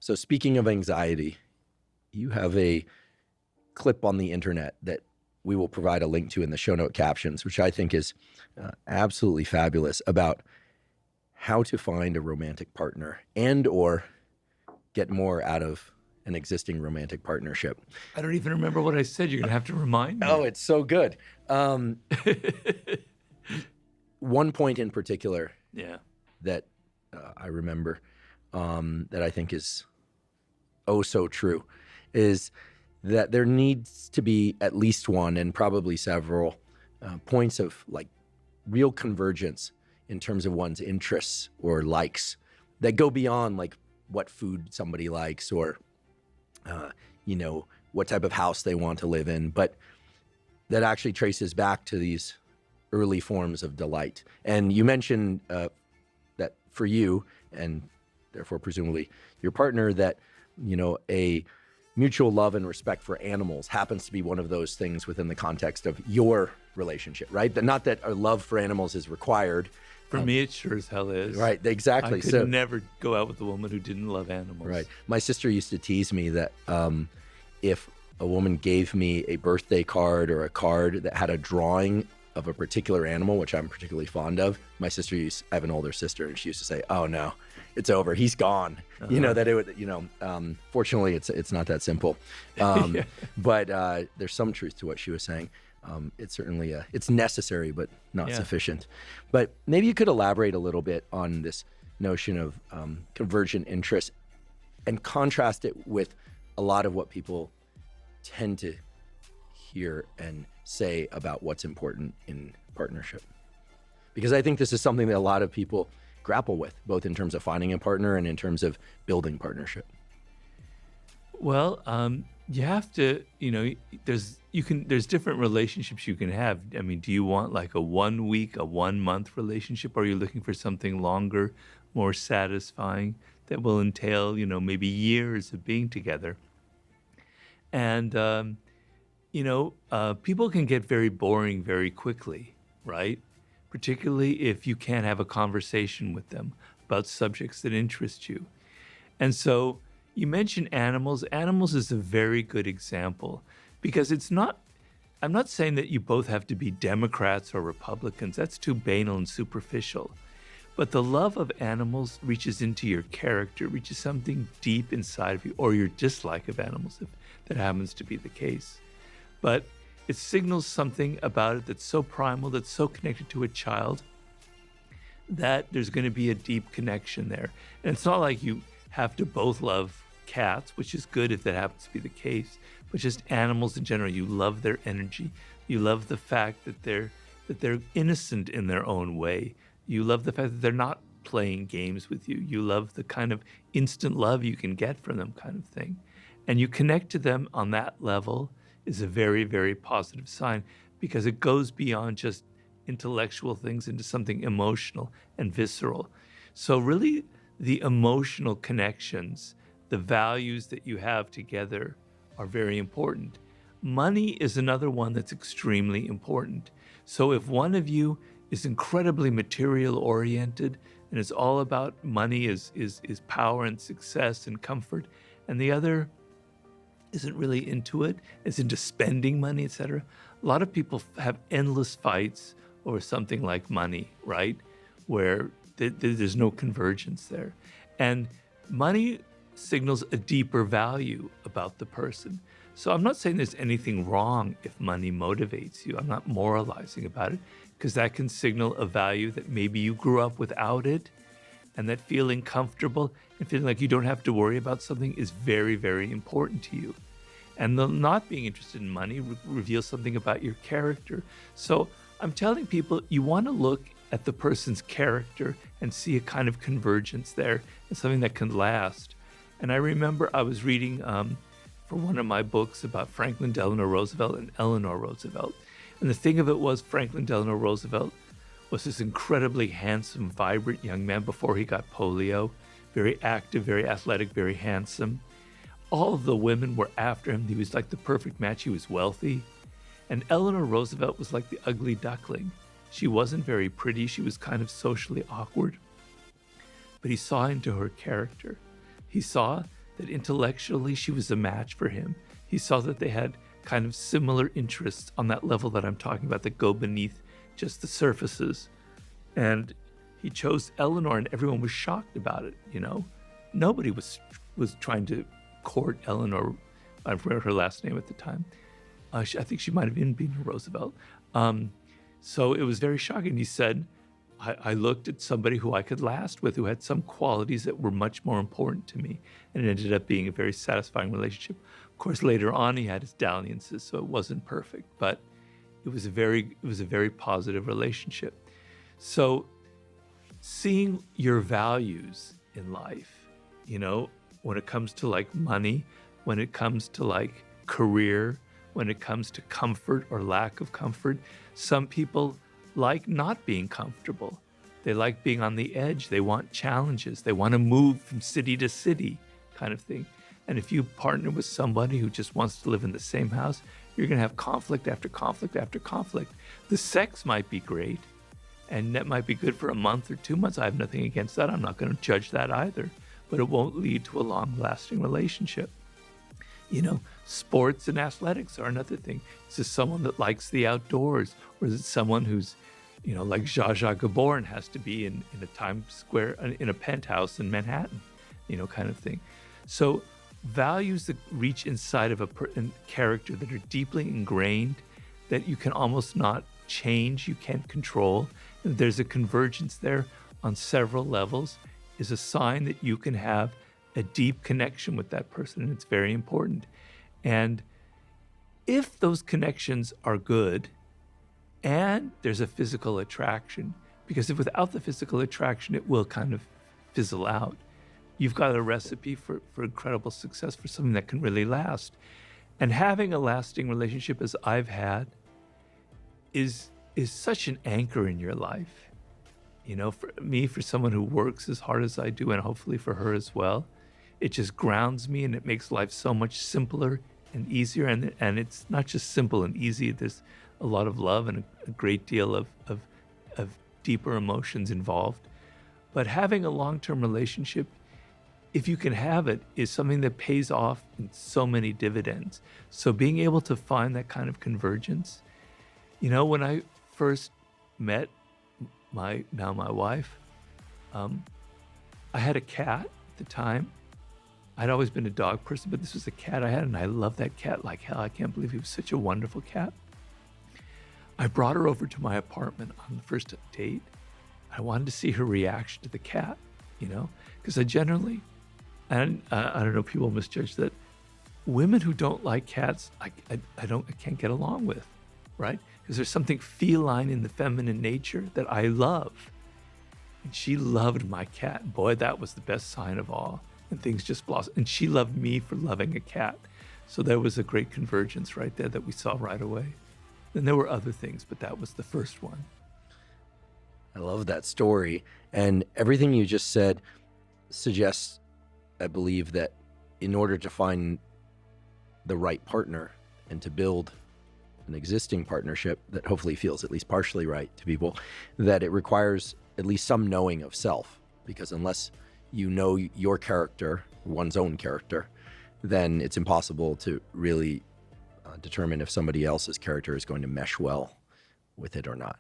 So speaking of anxiety, you have a clip on the internet that we will provide a link to in the show note captions, which I think is absolutely fabulous, about how to find a romantic partner and or get more out of an existing romantic partnership. I don't even remember what I said. You're going to have to remind me. Oh, it's so good. One point in particular that I remember that I think is oh so true is that there needs to be at least one and probably several points of like real convergence in terms of one's interests or likes that go beyond like what food somebody likes or what type of house they want to live in, but that actually traces back to these early forms of delight. And you mentioned that for you, and therefore presumably your partner, that a mutual love and respect for animals happens to be one of those things within the context of your relationship, right? Not that a love for animals is required. For me, it sure as hell is. Right, exactly. I could never go out with a woman who didn't love animals. Right. My sister used to tease me that if a woman gave me a birthday card or a card that had a drawing of a particular animal, which I'm particularly fond of, I have an older sister, and she used to say, "Oh no, it's over. He's gone." That it would, fortunately, it's not that simple. But there's some truth to what she was saying. It's certainly it's necessary, but not sufficient. But maybe you could elaborate a little bit on this notion of convergent interest and contrast it with a lot of what people tend to hear and say about what's important in partnership. Because I think this is something that a lot of people grapple with, both in terms of finding a partner and in terms of building partnership. Well, you have to, there's different relationships you can have. I mean, do you want like a 1 week, a 1 month relationship? Or are you looking for something longer, more satisfying that will entail, maybe years of being together? And, people can get very boring very quickly, right? Particularly if you can't have a conversation with them about subjects that interest you. And so you mentioned animals. Animals is a very good example because I'm not saying that you both have to be Democrats or Republicans. That's too banal and superficial. But the love of animals reaches into your character, reaches something deep inside of you, or your dislike of animals, if that happens to be the case. But it signals something about it that's so primal, that's so connected to a child, that there's going to be a deep connection there. And it's not like you have to both love cats, which is good if that happens to be the case, but just animals in general. You love their energy. You love the fact that they're innocent in their own way. You love the fact that they're not playing games with you. You love the kind of instant love you can get from them, kind of thing. And you connect to them on that level is a very, very positive sign because it goes beyond just intellectual things into something emotional and visceral. So really, the emotional connections, the values that you have together are very important. Money is another one that's extremely important. So if one of you is incredibly material oriented and it's all about money is power and success and comfort, and the other isn't really into it, is into spending money, etc. A lot of people have endless fights over something like money, right? Where there's no convergence there. And money signals a deeper value about the person. So I'm not saying there's anything wrong if money motivates you. I'm not moralizing about it because that can signal a value that maybe you grew up without it, and that feeling comfortable and feeling like you don't have to worry about something is very, very important to you. And the not being interested in money reveals something about your character. So I'm telling people you want to look at the person's character and see a kind of convergence there and something that can last. And I remember I was reading for one of my books about Franklin Delano Roosevelt and Eleanor Roosevelt. And the thing of it was Franklin Delano Roosevelt was this incredibly handsome, vibrant young man before he got polio, very active, very athletic, very handsome. All of the women were after him. He was like the perfect match. He was wealthy. And Eleanor Roosevelt was like the ugly duckling. She wasn't very pretty. She was kind of socially awkward. But he saw into her character. He saw that intellectually she was a match for him. He saw that they had kind of similar interests on that level that I'm talking about that go beneath just the surfaces. And he chose Eleanor, and everyone was shocked about it, you know? Nobody was trying to court Eleanor. I forgot her last name at the time. I think she might have even been Roosevelt. So it was very shocking. He said, I looked at somebody who I could last with, who had some qualities that were much more important to me. And it ended up being a very satisfying relationship. Of course, later on, he had his dalliances, so it wasn't perfect, but it was a very positive relationship. So seeing your values in life, you know, when it comes to like money, when it comes to like career, when it comes to comfort or lack of comfort, some people like not being comfortable. They like being on the edge. They want challenges. They want to move from city to city kind of thing. And if you partner with somebody who just wants to live in the same house, you're going to have conflict after conflict after conflict. The sex might be great, and that might be good for a month or 2 months. I have nothing against that. I'm not going to judge that either. But it won't lead to a long-lasting relationship. You know, sports and athletics are another thing. Is this someone that likes the outdoors? Or is it someone who's, you know, like Zsa Zsa Gabor and has to be in a Times Square, in a penthouse in Manhattan, you know, kind of thing. So values that reach inside of a character that are deeply ingrained, that you can almost not change, you can't control, and there's a convergence there on several levels, is a sign that you can have a deep connection with that person, and it's very important. And if those connections are good and there's a physical attraction, because if without the physical attraction, it will kind of fizzle out, you've got a recipe for incredible success, for something that can really last. And having a lasting relationship, as I've had, is such an anchor in your life. You know, for me, for someone who works as hard as I do, and hopefully for her as well, it just grounds me, and it makes life so much simpler and easier. And it's not just simple and easy. There's a lot of love and a great deal of deeper emotions involved. But having a long-term relationship, if you can have it, is something that pays off in so many dividends. So being able to find that kind of convergence, you know, when I first met my wife, I had a cat at the time. I'd always been a dog person, but this was a cat I had, and I loved that cat like hell. I can't believe he was such a wonderful cat. I brought her over to my apartment on the first date. I wanted to see her reaction to the cat, you know, because I generally, and I don't know, people misjudge that women who don't like cats, I can't get along with, right? Because there's something feline in the feminine nature that I love. And she loved my cat. Boy, that was the best sign of all. And things just blossomed. And she loved me for loving a cat. So there was a great convergence right there that we saw right away. Then there were other things, but that was the first one. I love that story. And everything you just said suggests, I believe, that in order to find the right partner and to build an existing partnership that hopefully feels at least partially right to people, that it requires at least some knowing of self. Because unless you know your character, one's own character, then it's impossible to really determine if somebody else's character is going to mesh well with it or not.